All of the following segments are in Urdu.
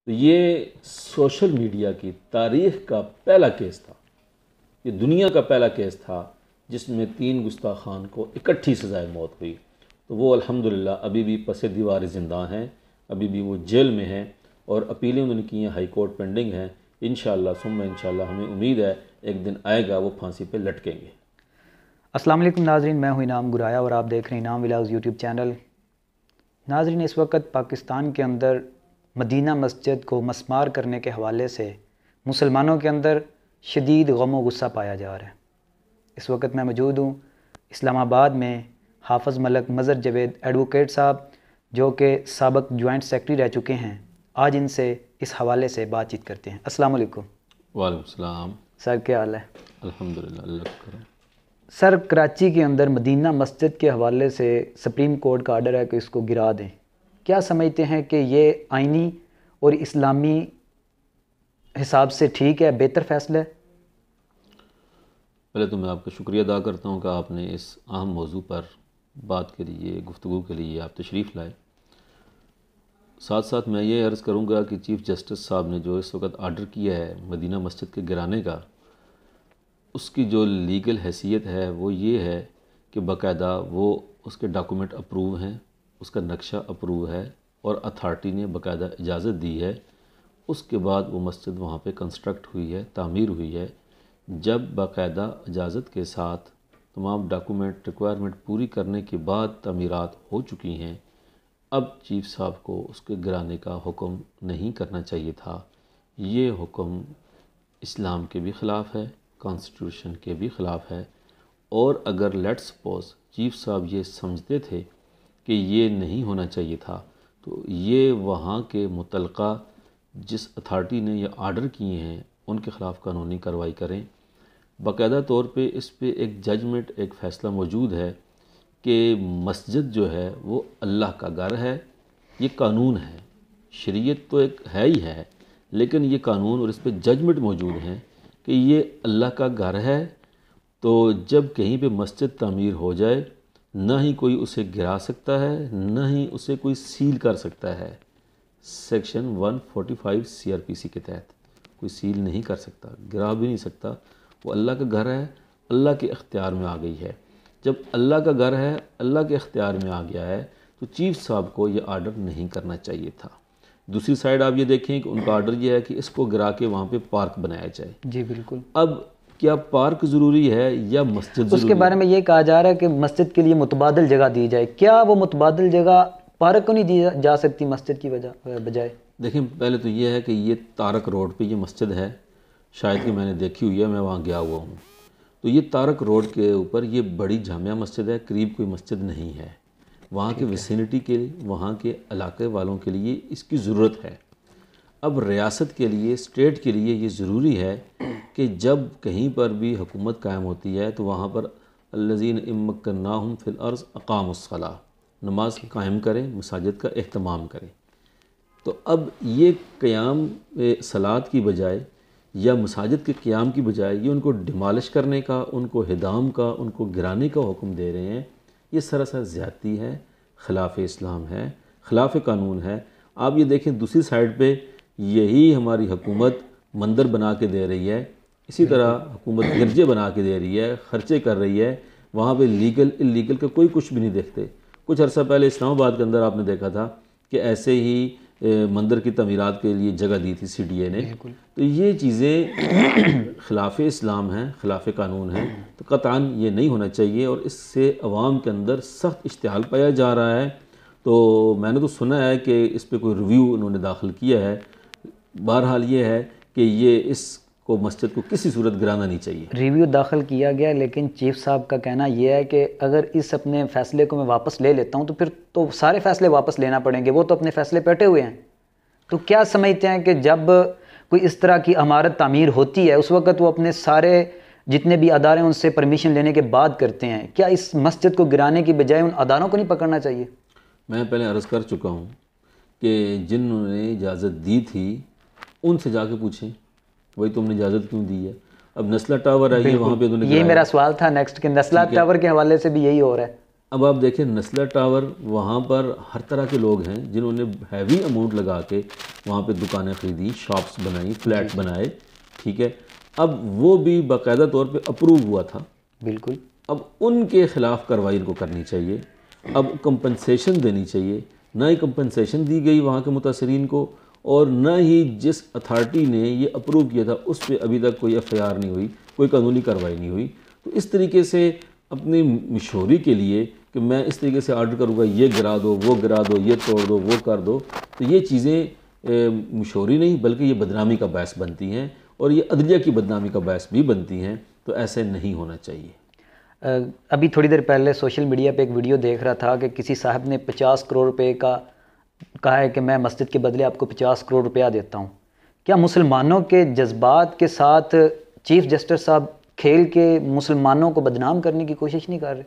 تو یہ سوشل میڈیا کی تاریخ کا پہلا کیس تھا، یہ دنیا کا پہلا کیس تھا جس میں 3 گستاخان کو اکٹھی سزائے موت ہوئی۔ تو وہ الحمدللہ ابھی بھی پس دیوار زندہ ہیں، ابھی بھی وہ جیل میں ہیں، اور اپیلیں انہوں نے کی ہیں، ہائی کورٹ پینڈنگ ہیں۔ انشاءاللہ ثم انشاءاللہ ہمیں امید ہے ایک دن آئے گا وہ پھانسی پہ لٹکیں گے۔ السلام علیکم ناظرین، میں ہوں انعام گرایا اور آپ دیکھ رہے ہیں انعام ولاگز یوٹیوب چینل۔ ناظرین، اس وقت پاکستان کے اندر مدینہ مسجد کو مسمار کرنے کے حوالے سے مسلمانوں کے اندر شدید غم و غصہ پایا جا رہا ہے۔ اس وقت میں موجود ہوں اسلام آباد میں حافظ ملک مظہر جاوید ایڈوکیٹ صاحب، جو کہ سابق جوائنٹ سیکرٹری رہ چکے ہیں۔ آج ان سے اس حوالے سے بات چیت کرتے ہیں۔ السلام علیکم۔ وعلیکم السلام۔ سر کیا حال ہے؟ الحمدللہ، اللہ کا کرم۔ سر، کراچی کے اندر مدینہ مسجد کے حوالے سے سپریم کورٹ کا آرڈر ہے کہ اس کو گرا دیں۔ کیا سمجھتے ہیں کہ یہ آئینی اور اسلامی حساب سے ٹھیک ہے، بہتر فیصلہ ہے؟ پہلے تو میں آپ کا شکریہ ادا کرتا ہوں کہ آپ نے اس اہم موضوع پر بات کے لیے، گفتگو کے لیے آپ تشریف لائے۔ ساتھ ساتھ میں یہ عرض کروں گا کہ چیف جسٹس صاحب نے جو اس وقت آرڈر کیا ہے مدینہ مسجد کے گرانے کا، اس کی جو لیگل حیثیت ہے وہ یہ ہے کہ باقاعدہ وہ اس کے ڈاکومنٹ اپروو ہیں، اس کا نقشہ اپروو ہے، اور اتھارٹی نے باقاعدہ اجازت دی ہے۔ اس کے بعد وہ مسجد وہاں پہ کنسٹرکٹ ہوئی ہے، تعمیر ہوئی ہے۔ جب باقاعدہ اجازت کے ساتھ تمام ڈاکومنٹ ریکوائرمنٹ پوری کرنے کے بعد تعمیرات ہو چکی ہیں، اب چیف صاحب کو اس کے گرانے کا حکم نہیں کرنا چاہیے تھا۔ یہ حکم اسلام کے بھی خلاف ہے، کانسٹیٹیوشن کے بھی خلاف ہے، اور اگر لیٹ سپوز چیف صاحب یہ سمجھتے تھے کہ یہ نہیں ہونا چاہیے تھا، تو یہ وہاں کے متعلقہ جس اتھارٹی نے یہ آرڈر کیے ہیں ان کے خلاف قانونی کارروائی کریں۔ باقاعدہ طور پہ اس پہ ایک ججمنٹ، ایک فیصلہ موجود ہے کہ مسجد جو ہے وہ اللہ کا گھر ہے، یہ قانون ہے، شریعت تو ایک ہے ہی ہے، لیکن یہ قانون اور اس پہ ججمنٹ موجود ہیں کہ یہ اللہ کا گھر ہے۔ تو جب کہیں پہ مسجد تعمیر ہو جائے، نہ ہی کوئی اسے گرا سکتا ہے، نہ ہی اسے کوئی سیل کر سکتا ہے۔ سیکشن 145 CRPC کے تحت کوئی سیل نہیں کر سکتا، گرا بھی نہیں سکتا۔ وہ اللہ کا گھر ہے، اللہ کے اختیار میں آ گئی ہے۔ جب اللہ کا گھر ہے، اللہ کے اختیار میں آ گیا ہے، تو چیف صاحب کو یہ آرڈر نہیں کرنا چاہیے تھا۔ دوسری سائیڈ آپ یہ دیکھیں کہ ان کا آرڈر یہ ہے کہ اس کو گرا کے وہاں پہ پارک بنایا جائے۔ جی بالکل۔ اب کیا پارک ضروری ہے یا مسجد ضروری ہے؟ اس کے بارے میں یہ کہا جا رہا ہے کہ مسجد کے لیے متبادل جگہ دی جائے۔ کیا وہ متبادل جگہ پارک کو نہیں دی جا سکتی مسجد کی بجائے؟ دیکھیں، پہلے تو یہ ہے کہ یہ تارک روڈ پہ یہ مسجد ہے، شاید کہ میں نے دیکھی ہوئی ہے، میں وہاں گیا ہوا ہوں۔ تو یہ تارک روڈ کے اوپر یہ بڑی جامع مسجد ہے، قریب کوئی مسجد نہیں ہے۔ وہاں کے ویسینٹی کے لیے، وہاں کے علاقے والوں کے لیے اس کی ضرورت ہے۔ اب ریاست کے لیے، اسٹیٹ کے لیے یہ ضروری ہے کہ جب کہیں پر بھی حکومت قائم ہوتی ہے تو وہاں پر الذین ان مکناہم فی الارض اقاموا الصلاۃ، نماز قائم کریں، مساجد کا اہتمام کریں۔ تو اب یہ قیام صلاۃ کی بجائے یا مساجد کے قیام کی بجائے یہ ان کو ڈیمالش کرنے کا، ان کو ہدام کا، ان کو گرانے کا حکم دے رہے ہیں۔ یہ سراسر زیادتی ہے، خلاف اسلام ہے، خلاف قانون ہے۔ آپ یہ دیکھیں دوسری سائڈ پہ یہی ہماری حکومت مندر بنا کے دے رہی ہے، اسی طرح حکومت گرجے بنا کے دے رہی ہے، خرچے کر رہی ہے، وہاں پہ لیگل اللیگل کا کوئی کچھ بھی نہیں دیکھتے۔ کچھ عرصہ پہلے اسلام آباد کے اندر آپ نے دیکھا تھا کہ ایسے ہی مندر کی تعمیرات کے لیے جگہ دی تھی CDA نے۔ تو یہ چیزیں خلاف اسلام ہیں، خلاف قانون ہیں، تو قطعاً یہ نہیں ہونا چاہیے، اور اس سے عوام کے اندر سخت اشتعال پایا جا رہا ہے۔ تو میں نے تو سنا ہے کہ اس پہ کوئی ریویو انہوں نے داخل کیا ہے۔ بہرحال یہ ہے کہ یہ اس کو مسجد کو کسی صورت گرانا نہیں چاہیے۔ ریویو داخل کیا گیا، لیکن چیف صاحب کا کہنا یہ ہے کہ اگر اس اپنے فیصلے کو میں واپس لے لیتا ہوں تو پھر تو سارے فیصلے واپس لینا پڑیں گے، وہ تو اپنے فیصلے پہ اٹے ہوئے ہیں۔ تو کیا سمجھتے ہیں کہ جب کوئی اس طرح کی عمارت تعمیر ہوتی ہے اس وقت وہ اپنے سارے جتنے بھی ادارے ان سے پرمیشن لینے کے بعد کرتے ہیں، کیا اس مسجد کو گرانے کی بجائے ان اداروں کو نہیں پکڑنا چاہیے؟ میں پہلے عرض کر چکا ہوں کہ جنہوں نے اجازت دی تھی ان سے جا کے پوچھیں وہی تم نے اجازت کیوں دی ہے۔ اب نسلہ ٹاور ہے، یہ وہاں پہ انہوں نے یہ میرا سوال تھا نیکسٹ کہ نسلہ ٹاور کے حوالے سے بھی یہی ہو رہا ہے۔ اب آپ دیکھیں نسلہ ٹاور، وہاں پر ہر طرح کے لوگ ہیں جنہوں نے ہیوی اماؤنٹ لگا کے وہاں پہ دکانیں خریدی، شاپس بنائی، فلیٹ بنائے، ٹھیک ہے. اب وہ بھی باقاعدہ طور پہ اپروو ہوا تھا. بالکل. اب ان کے خلاف کارروائی ان کو کرنی چاہیے. اب کمپنسیشن دینی چاہیے. نہ ہی کمپنسیشن دی گئی وہاں کے متاثرین کو، اور نہ ہی جس اتھارٹی نے یہ اپروو کیا تھا اس پہ ابھی تک کوئی ایف آئی آر نہیں ہوئی، کوئی قانونی کارروائی نہیں ہوئی. تو اس طریقے سے اپنی مشہوری کے لیے کہ میں اس طریقے سے آرڈر کروں گا، یہ گرا دو، وہ گرا دو، یہ توڑ دو، وہ کر دو، تو یہ چیزیں مشہوری نہیں بلکہ یہ بدنامی کا باعث بنتی ہیں، اور یہ عدلیہ کی بدنامی کا باعث بھی بنتی ہیں. تو ایسے نہیں ہونا چاہیے. ابھی تھوڑی دیر پہلے سوشل میڈیا پہ ایک ویڈیو دیکھ رہا تھا کہ کسی صاحب نے 50 کروڑ روپے کا کہا ہے کہ میں مسجد کے بدلے آپ کو 50 کروڑ روپیہ دیتا ہوں. کیا مسلمانوں کے جذبات کے ساتھ چیف جسٹس صاحب کھیل کے مسلمانوں کو بدنام کرنے کی کوشش نہیں کر رہے؟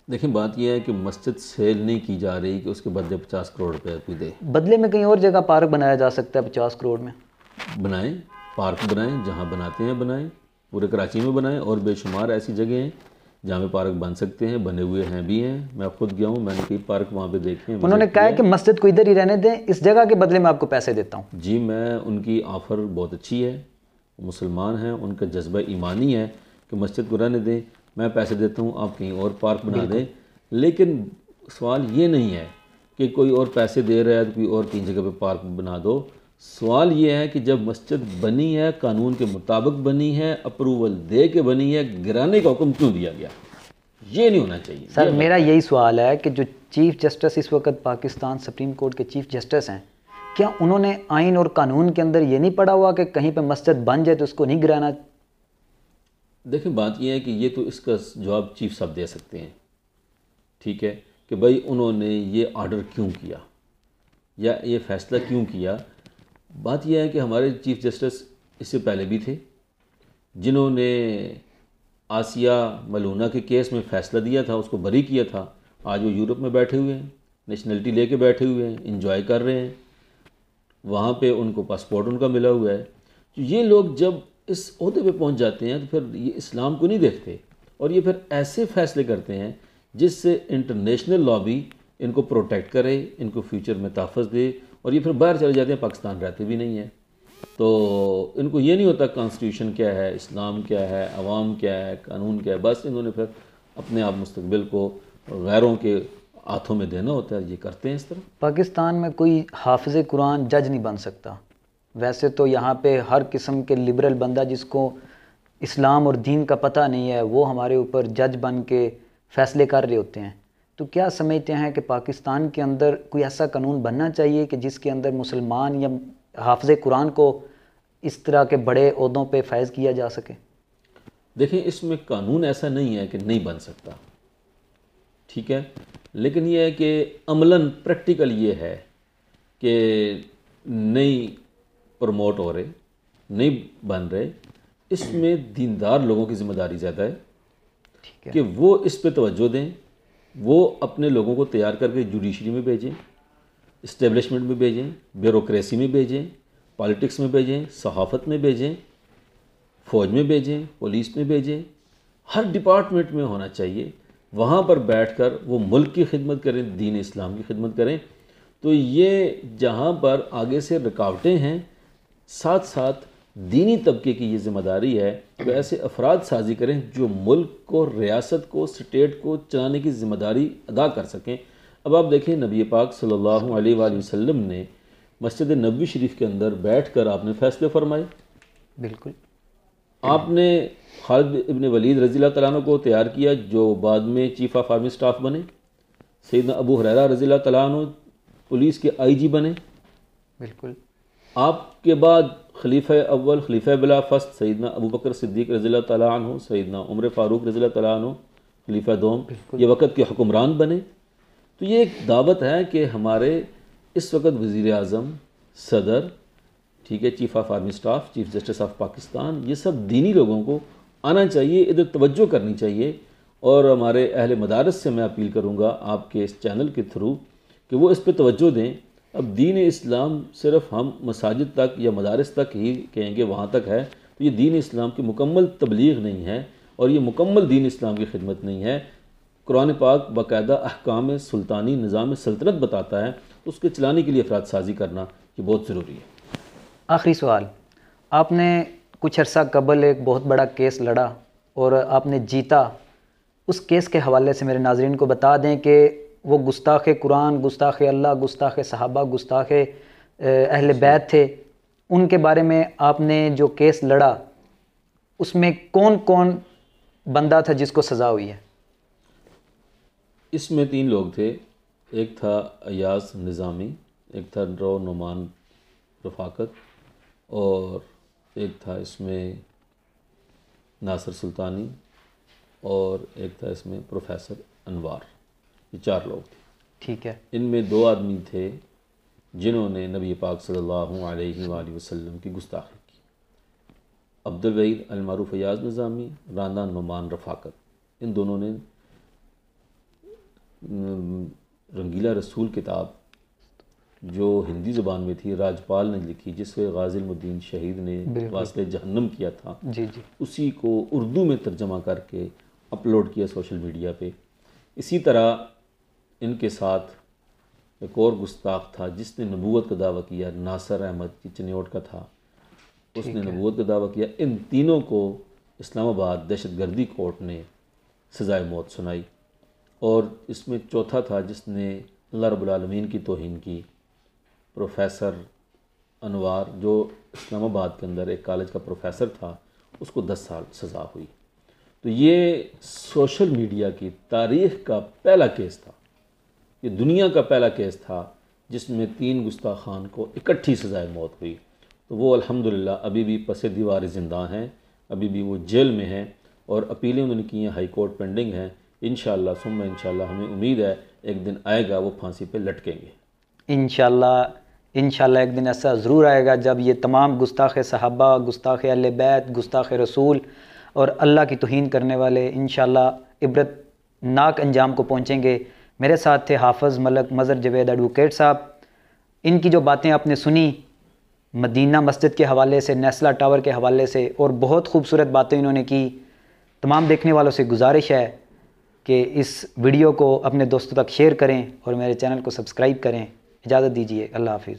دیکھیں بات یہ ہے کہ مسجد سیل نہیں کی جا رہی کہ اس کے بدلے 50 کروڑ روپے کوئی دے. بدلے میں کہیں اور جگہ پارک بنایا جا سکتا ہے 50 کروڑ میں. بنائیں، پارک بنائیں، جہاں بناتے ہیں بنائیں، پورے کراچی میں بنائیں، اور بے شمار ایسی جگہیں ہیں جہاں پہ پارک بن سکتے ہیں، بنے ہوئے ہیں بھی ہیں. میں خود گیا ہوں، میں نے کئی پارک وہاں پہ دیکھے ہیں. انہوں نے کہا ہے کہ مسجد کو ادھر ہی رہنے دیں، اس جگہ کے بدلے میں آپ کو پیسے دیتا ہوں. جی میں ان کی آفر بہت اچھی ہے. مسلمان ہیں، ان کا جذبہ ایمانی ہے کہ مسجد کو رہنے دیں، میں پیسے دیتا ہوں، آپ کہیں اور پارک بنا دیں. لیکن سوال یہ نہیں ہے کہ کوئی اور پیسے دے رہا ہے تو کوئی اور کہیں جگہ پہ پارک بنا دو. سوال یہ ہے کہ جب مسجد بنی ہے، قانون کے مطابق بنی ہے، اپروول دے کے بنی ہے، گرانے کا حکم کیوں دیا گیا؟ یہ نہیں ہونا چاہیے. سر میرا یہی سوال ہے کہ جو چیف جسٹس اس وقت پاکستان سپریم کورٹ کے چیف جسٹس ہیں، کیا انہوں نے آئین اور قانون کے اندر یہ نہیں پڑھا ہوا کہ کہیں پہ مسجد بن جائے تو اس کو نہیں گرانا؟ دیکھیں بات یہ ہے کہ یہ تو اس کا جواب چیف صاحب دے سکتے ہیں، ٹھیک ہے، کہ بھائی انہوں نے یہ آرڈر کیوں کیا یا یہ فیصلہ کیوں کیا. بات یہ ہے کہ ہمارے چیف جسٹس اس سے پہلے بھی تھے جنہوں نے آسیہ ملونہ کے کیس میں فیصلہ دیا تھا، اس کو بری کیا تھا. آج وہ یورپ میں بیٹھے ہوئے ہیں، نیشنلٹی لے کے بیٹھے ہوئے ہیں، انجوائے کر رہے ہیں، وہاں پہ ان کو پاسپورٹ ان کا ملا ہوا ہے. یہ لوگ جب اس عہدے پہ پہنچ جاتے ہیں تو پھر یہ اسلام کو نہیں دیکھتے، اور یہ پھر ایسے فیصلے کرتے ہیں جس سے انٹرنیشنل لا بھی ان کو پروٹیکٹ کرے، ان کو فیوچر میں تحفظ دے، اور یہ پھر باہر چلے جاتے ہیں، پاکستان رہتے بھی نہیں ہیں. تو ان کو یہ نہیں ہوتا کانسٹیٹیوشن کیا ہے، اسلام کیا ہے، عوام کیا ہے، قانون کیا ہے. بس انہوں نے پھر اپنے آپ مستقبل کو غیروں کے ہاتھوں میں دینا ہوتا ہے، یہ کرتے ہیں اس طرح. پاکستان میں کوئی حافظ قرآن جج نہیں بن سکتا. ویسے تو یہاں پہ ہر قسم کے لبرل بندہ جس کو اسلام اور دین کا پتہ نہیں ہے وہ ہمارے اوپر جج بن کے فیصلے کر رہے ہوتے ہیں. تو کیا سمجھتے ہیں کہ پاکستان کے اندر کوئی ایسا قانون بننا چاہیے کہ جس کے اندر مسلمان یا حافظ قرآن کو اس طرح کے بڑے عہدوں پہ فائز کیا جا سکے؟ دیکھیں اس میں قانون ایسا نہیں ہے کہ نہیں بن سکتا، ٹھیک ہے، لیکن یہ ہے کہ عملاً پریکٹیکل یہ ہے کہ نہیں پروموٹ ہو رہے، نہیں بن رہے. اس میں دیندار لوگوں کی ذمہ داری زیادہ ہے کہ وہ اس پہ توجہ دیں، وہ اپنے لوگوں کو تیار کر کے جوڈیشری میں بھیجیں، اسٹیبلشمنٹ میں بھیجیں، بیوروکریسی میں بھیجیں، پالیٹکس میں بھیجیں، صحافت میں بھیجیں، فوج میں بھیجیں، پولیس میں بھیجیں. ہر ڈپارٹمنٹ میں ہونا چاہیے. وہاں پر بیٹھ کر وہ ملک کی خدمت کریں، دین اسلام کی خدمت کریں. تو یہ جہاں پر آگے سے رکاوٹیں ہیں، ساتھ ساتھ دینی طبقے کی یہ ذمہ داری ہے کہ ایسے افراد سازی کریں جو ملک کو، ریاست کو، سٹیٹ کو چلانے کی ذمہ داری ادا کر سکیں. اب آپ دیکھیں نبی پاک صلی اللہ علیہ وآلہ وسلم نے مسجد نبوی شریف کے اندر بیٹھ کر آپ نے فیصلے فرمائے. بالکل. آپ نے خالد ابن ولید رضی اللہ تعالیٰ عنہ کو تیار کیا جو بعد میں چیف آف آرمی سٹاف بنے. سیدنا ابو ہریرہ رضی اللہ تعالیٰ عنہ پولیس کے آئی جی بنے. بالکل. آپ کے بعد خلیفہ اول، خلیفہ بلا فسٹ سیدنا ابو بکر صدیق رضی اللہ تعالیٰ عنہ، سیدنا عمر فاروق رضی اللہ تعالیٰ عنہ خلیفہ دوم، یہ وقت کے حکمران بنے. تو یہ ایک دعوت ہے کہ ہمارے اس وقت وزیر اعظم، صدر، ٹھیک ہے، chief of army staff, chief justice of Pakistan, یہ سب دینی لوگوں کو آنا چاہیے، ادھر توجہ کرنی چاہیے. اور ہمارے اہل مدارس سے میں اپیل کروں گا آپ کے اس چینل کے تھرو کہ وہ اس پہ توجہ دیں. اب دین اسلام صرف ہم مساجد تک یا مدارس تک ہی کہیں گے وہاں تک ہے، تو یہ دین اسلام کی مکمل تبلیغ نہیں ہے، اور یہ مکمل دین اسلام کی خدمت نہیں ہے. قرآن پاک باقاعدہ احکام سلطانی نظام سلطنت بتاتا ہے، تو اس کے چلانے کے لیے افراد سازی کرنا یہ بہت ضروری ہے۔ آخری سوال، آپ نے کچھ عرصہ قبل ایک بہت بڑا کیس لڑا اور آپ نے جیتا، اس کیس کے حوالے سے میرے ناظرین کو بتا دیں کہ وہ گستاخ قرآن، گستاخ اللہ، گستاخ صحابہ، گستاخ اہل بیت تھے۔ ان کے بارے میں آپ نے جو کیس لڑا اس میں کون کون بندہ تھا جس کو سزا ہوئی ہے؟ اس میں 3 لوگ تھے، ایک تھا ایاز نظامی، ایک تھا نعمان رفاقت، اور ایک تھا اس میں ناصر سلطانی، اور ایک تھا اس میں پروفیسر انوار۔ یہ 4 لوگ تھے۔ ٹھیک ہے۔ ان میں 2 آدمی تھے جنہوں نے نبی پاک صلی اللہ علیہ وآلہ وسلم کی گستاخی کی، عبدالوحید المعروف ایاز نظامی، رانا نعمان رفاقت۔ ان دونوں نے رنگیلا رسول کتاب جو ہندی زبان میں تھی، راجپال نے لکھی، جس سے غازی الدین شہید نے واسطے جہنم کیا تھا، جی جی، اسی کو اردو میں ترجمہ کر کے اپلوڈ کیا سوشل میڈیا پہ۔ اسی طرح ان کے ساتھ ایک اور گستاخ تھا جس نے نبوت کا دعویٰ کیا، ناصر احمد چنیوٹ کا تھا، اس نے نبوت کا دعویٰ کیا۔ ان تینوں کو اسلام آباد دہشت گردی کورٹ نے سزائے موت سنائی، اور اس میں چوتھا تھا جس نے اللہ رب العالمین کی توہین کی، پروفیسر انوار، جو اسلام آباد کے اندر ایک کالج کا پروفیسر تھا، اس کو 10 سال سزا ہوئی۔ تو یہ سوشل میڈیا کی تاریخ کا پہلا کیس تھا، یہ دنیا کا پہلا کیس تھا جس میں 3 گستاخان کو اکٹھی سزائے موت ہوئی۔ تو وہ الحمدللہ ابھی بھی پس دیوار زندہ ہیں، ابھی بھی وہ جیل میں ہیں، اور اپیلیں انہوں نے کی ہیں، ہائی کورٹ پینڈنگ ہیں۔ انشاءاللہ ثم انشاءاللہ ہمیں امید ہے ایک دن آئے گا وہ پھانسی پہ لٹکیں گے۔ انشاءاللہ ایک دن ایسا ضرور آئے گا جب یہ تمام گستاخ صحابہ، گستاخ اہل بیت، گستاخ رسول اور اللہ کی توہین کرنے والے انشاءاللہ عبرت ناک انجام کو پہنچیں گے۔ میرے ساتھ تھے حافظ ملک مظہر جاوید ایڈوکیٹ صاحب۔ ان کی جو باتیں آپ نے سنی مدینہ مسجد کے حوالے سے، نیسلا ٹاور کے حوالے سے، اور بہت خوبصورت باتیں انہوں نے کی، تمام دیکھنے والوں سے گزارش ہے کہ اس ویڈیو کو اپنے دوستوں تک شیئر کریں اور میرے چینل کو سبسکرائب کریں۔ اجازت دیجیے، اللہ حافظ۔